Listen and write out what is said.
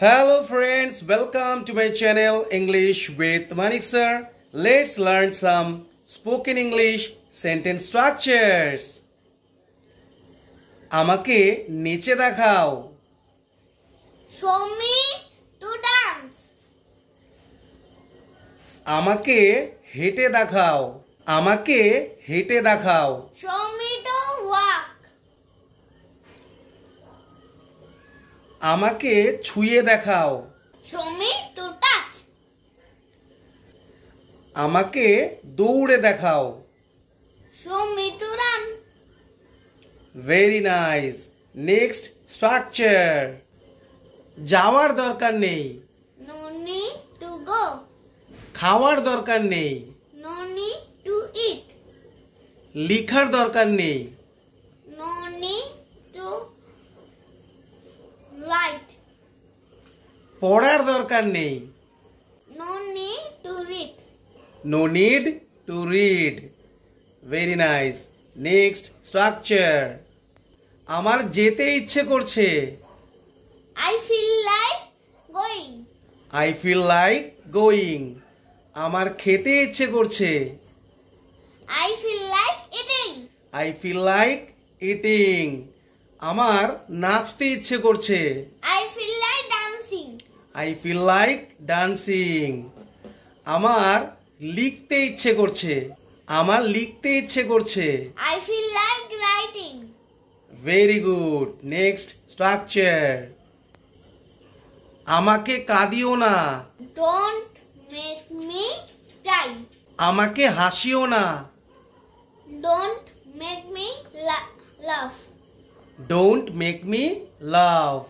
Hello friends, welcome to my channel English with Manik sir. Let's learn some spoken English sentence structures. আমাকে নিচে দেখাও. Show me to dance. আমাকে হেঁটে দেখাও. আমাকে হেঁটে দেখাও. Show me to walk. আমাকে ছুঁয়ে দেখাও. Show me to touch. আমাকে দৌড়ে দেখাও. Show me to run. Very nice. Next structure. যাওয়ার দরকার নেই. No need to go. খাওয়ার দরকার নেই. No need to eat. লিখার দরকার নেই. No need to write. পড়ার দরকার নেই. No need to read. No need to read. Very nice. Next structure. আমার যেতে ইচ্ছে করছে. I feel like going. I feel like going. আমার খেতে ইচ্ছে করছে. I feel like eating. I feel like eating. আমার নাচতে ইচ্ছে করছে. I feel like dancing. I feel like dancing. আমার লিখতে ইচ্ছে করছে. আমার লিখতে ইচ্ছে করছে. I feel like writing. Very good. Next structure. আমাকে কাঁদিও না. Don't make me cry. আমাকে হাসিও না. Don't make me laugh. Don't make me laugh.